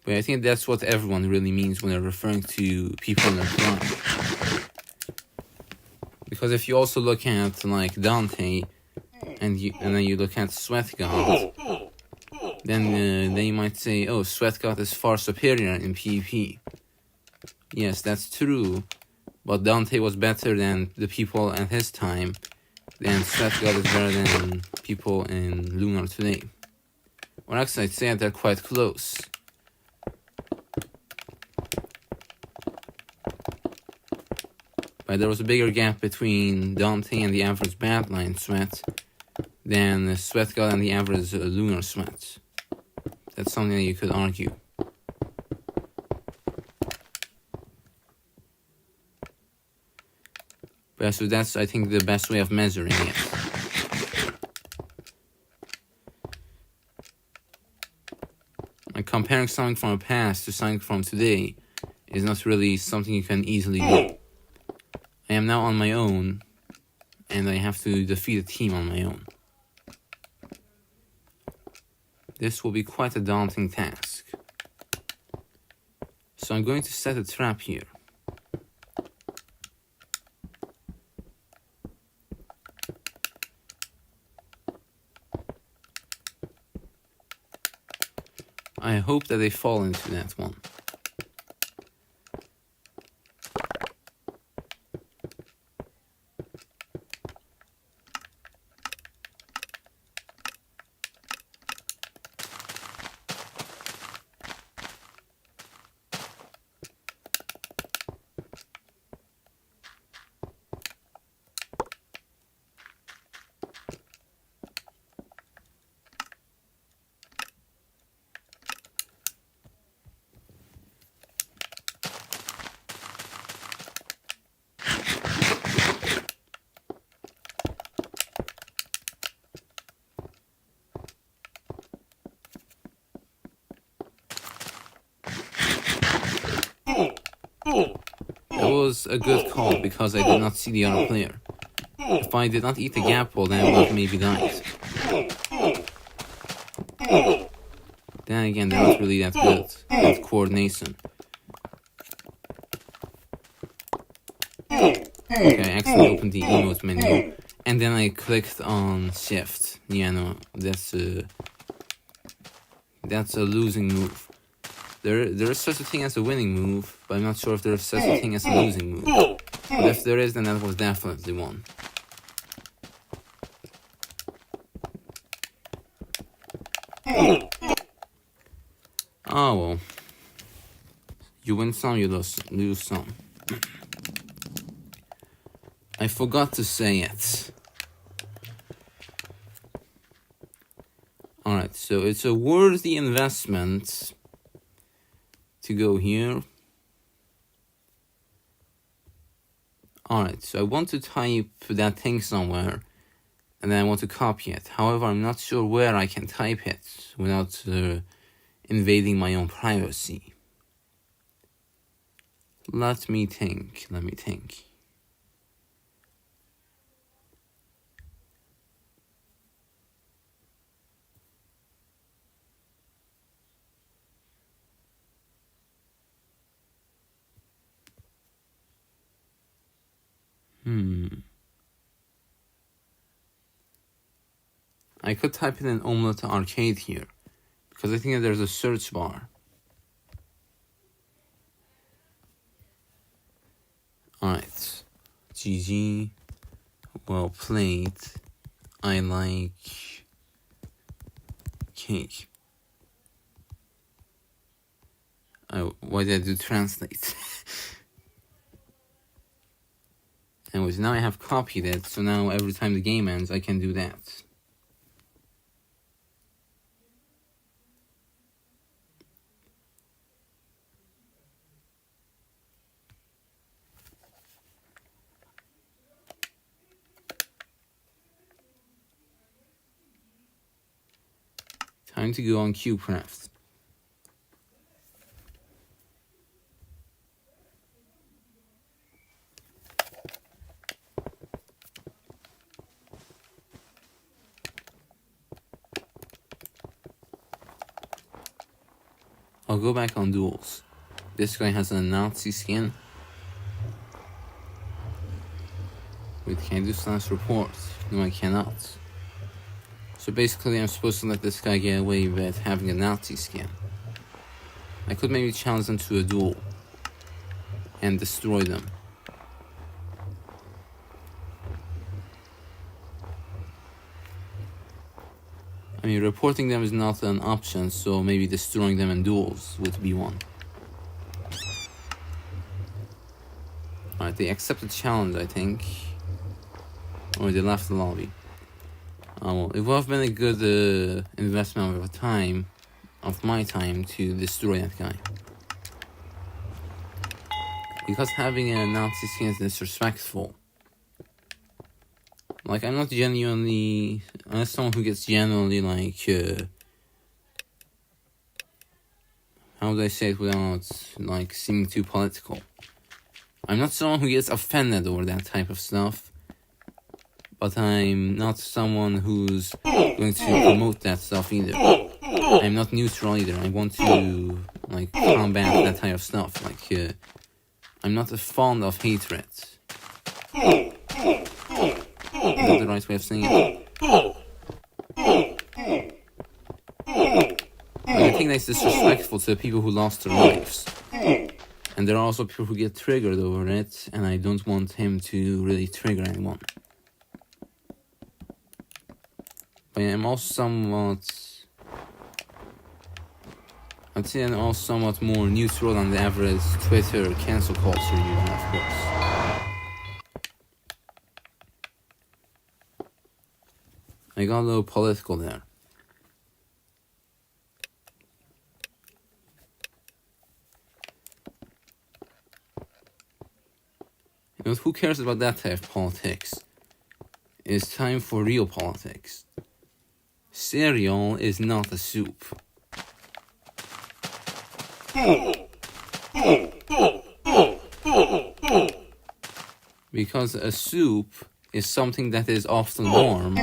Speaker 1: But I think that's what everyone really means when they're referring to people in their prime. Because if you also look at like Dante, and then you look at Sweat God, then they might say, oh, Sweat God is far superior in PvP. Yes, that's true, but Dante was better than the people at his time, and Sweat God is better than people in Lunar today. Or actually, I'd say that they're quite close. But there was a bigger gap between Dante and the average Badline Sweat than Sweat God and the average Lunar Sweat. That's something that you could argue. But so that's, I think, the best way of measuring it. Like, comparing something from the past to something from today is not really something you can easily do. I am now on my own, and I have to defeat a team on my own. This will be quite a daunting task. So I'm going to set a trap here. I hope that they fall into that one. That was a good call because I did not see the other player. If I did not eat the gap ball, then I would have maybe died. Then again, they're not really that good at coordination. Okay, I accidentally opened the emote menu, And then I clicked on shift. Yeah, no, that's a losing move. There is such a thing as a winning move, but I'm not sure if there is such a thing as a losing move. But if there is, then that was definitely one. Oh well. You win some, you lose some. I forgot to say it. Alright, so it's a worthy investment to go here. Alright, so I want to type that thing somewhere, and then I want to copy it. However, I'm not sure where I can type it without invading my own privacy. Let me think. I could type in an omelette arcade here, because I think that there's a search bar. Alright. GG. Well played. I like cake. Oh, why did I do translate? Anyways, now I have copied it, so now every time the game ends, I can do that. Time to go on Cubecraft. I'll go back on duels. This guy has a Nazi skin. Wait, can I do slash report? No, I cannot. So basically, I'm supposed to let this guy get away with having a Nazi skin. I could maybe challenge them to a duel and destroy them. I mean, reporting them is not an option, so maybe destroying them in duels would be one. Alright, they accepted challenge, I think. Or they left the lobby. Well, it would have been a good investment of my time to destroy that guy. Because having a Nazi skin is disrespectful. Like, I'm not genuinely... I'm someone who gets genuinely, like, how do I say it without, like, seeming too political? I'm not someone who gets offended over that type of stuff. But I'm not someone who's going to promote that stuff either. I'm not neutral either. I want to, like, combat that type of stuff. Like, I'm not fond of hatred. Is that the right way of saying it? I think that's disrespectful to the people who lost their lives. And there are also people who get triggered over it, and I don't want him to really trigger anyone. But I'm also I'd say I'm also somewhat more neutral than the average Twitter cancel culture user, of course. I got a little political there. You know, who cares about that type of politics? It's time for real politics. Cereal is not a soup. Because a soup is something that is often warm,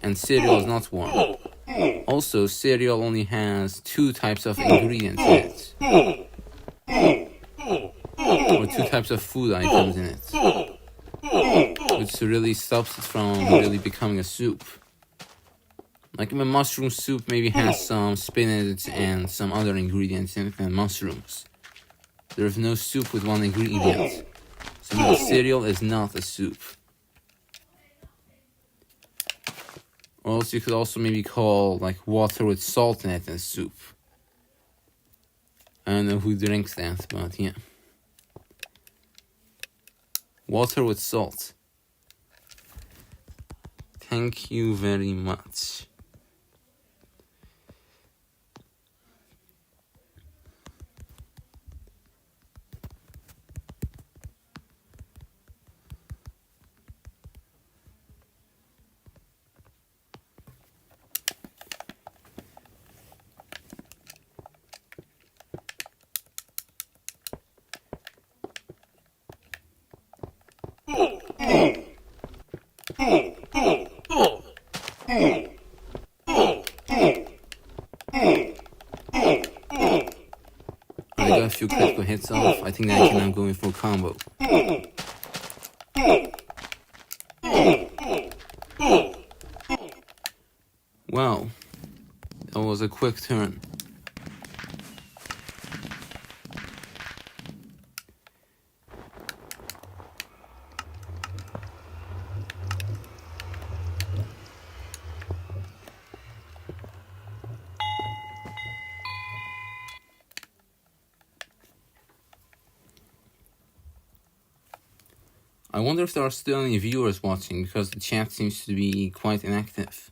Speaker 1: and cereal is not warm. Also, cereal only has 2 types of ingredients in it. Or 2 types of food items in it. which really stops it from really becoming a soup. Like a mushroom soup maybe has some spinach and some other ingredients in it than mushrooms. There is no soup with one ingredient. So no, cereal is not a soup. Or else you could also maybe call like water with salt in it a soup. I don't know who drinks that, but yeah. Water with salt. Thank you very much. I got a few critical hits off. I think that I can now go in for a combo. Wow, that was a quick turn. I wonder if there are still any viewers watching, because the chat seems to be quite inactive.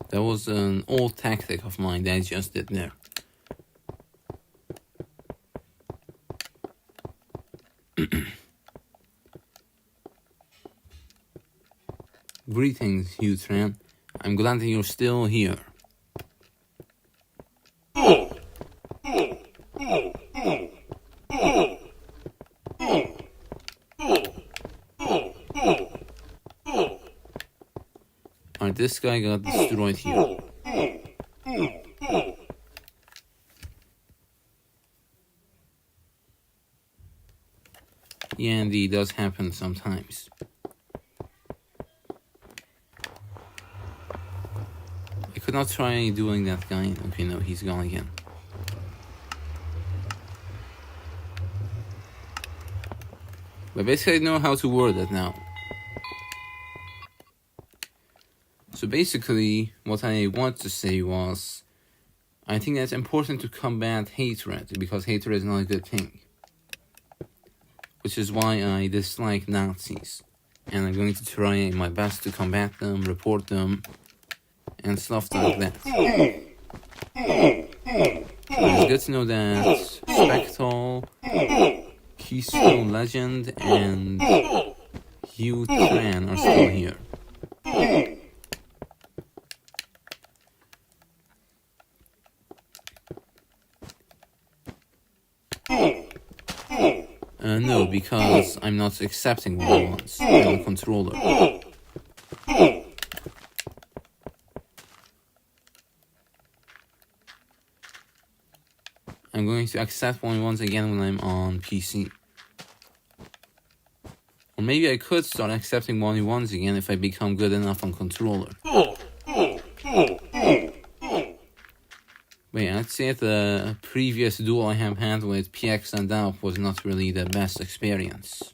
Speaker 1: That was an old tactic of mine that I just did there. Greetings, Hutran. I'm glad that you're still here. Alright, this guy got destroyed here. Yeah, indeed, does happen sometimes. I could not try doing that guy. Okay, no, he's gone again. But basically I know how to word it now. So basically, what I want to say was, I think that it's important to combat hatred, because hatred is not a good thing. Which is why I dislike Nazis. And I'm going to try my best to combat them, report them, and stuff like that. It's good to know that Spectral, Keystone Legend, and Hugh Tran are still here. No, because I'm not accepting what he wants. I'm a controller. I'm going to accept what he wants again when I'm on PC. Or maybe I could start accepting what he wants again if I become good enough on controller. Wait, I'd say the previous duel I have had with PX and Daup was not really the best experience.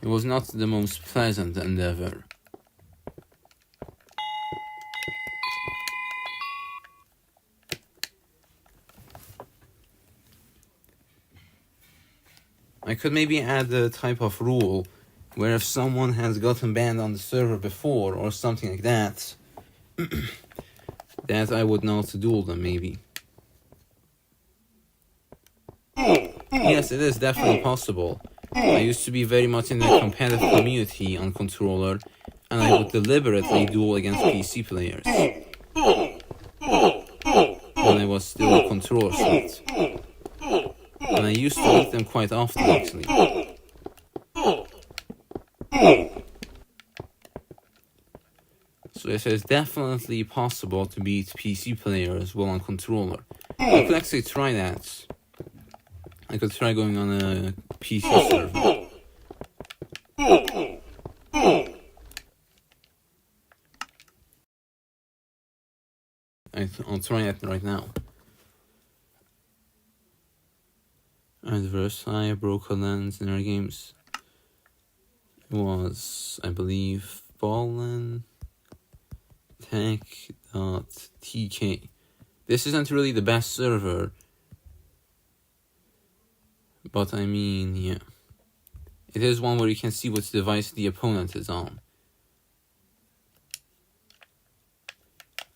Speaker 1: It was not the most pleasant endeavor. I could maybe add a type of rule where if someone has gotten banned on the server before or something like that, that I would not duel them maybe. Yes, it is definitely possible. I used to be very much in the competitive community on controller, and I would deliberately duel against PC players when I was still a controller slot. And I used to beat them quite often, actually. So it is definitely possible to beat PC players well on controller. I could actually try that. I could try going on a PC server. I'll try that right now. Adversary, Broken Lands in our games. It was, I believe, Fallen Tech.tk. This isn't really the best server, but I mean, yeah. It is one where you can see which device the opponent is on.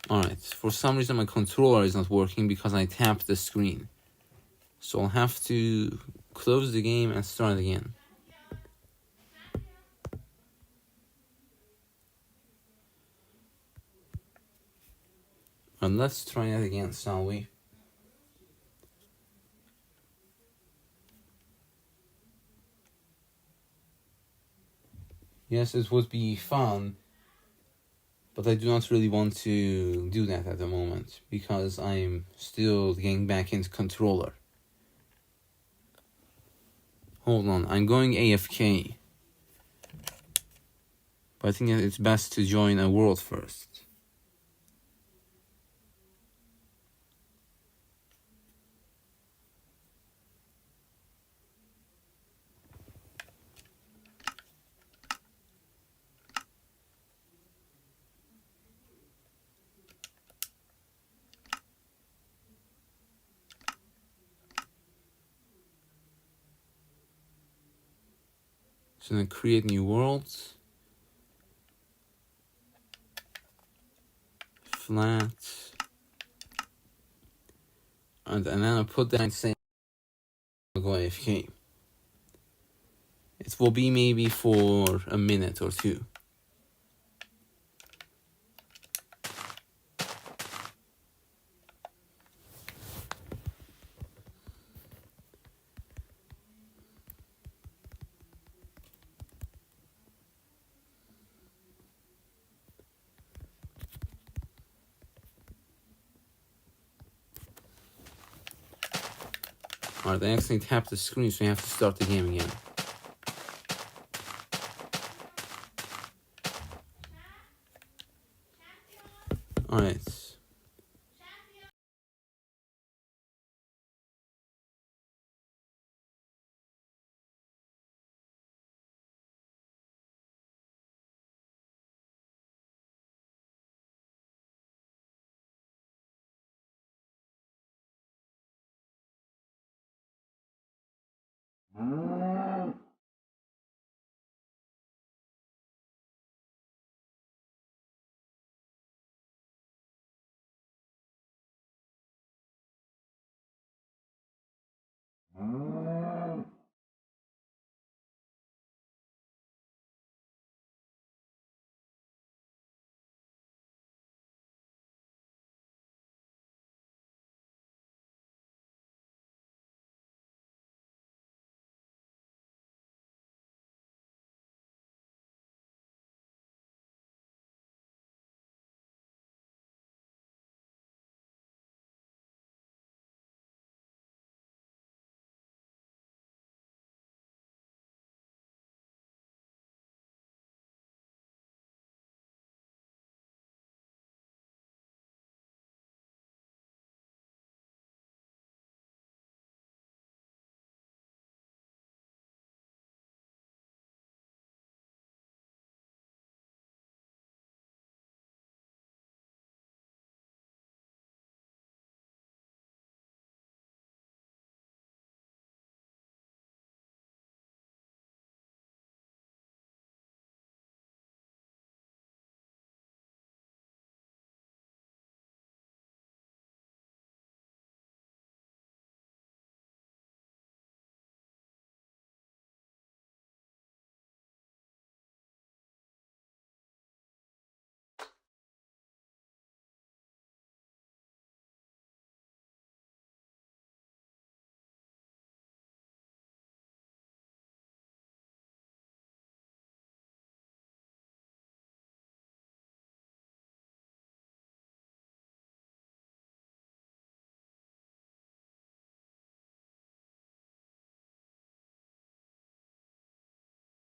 Speaker 1: Alright, for some reason my controller is not working because I tapped the screen. So I'll have to close the game and start again. And let's try that again, shall we? Yes, it would be fun, but I do not really want to do that at the moment because I'm still getting back into controller. Hold on, I'm going AFK. But I think that it's best to join a world first. So then create new worlds. Flat. And then I'll put that and say I'll go AFK. It will be maybe for a minute or two. Alright, I accidentally tapped the screen, so you have to start the game again. Alright.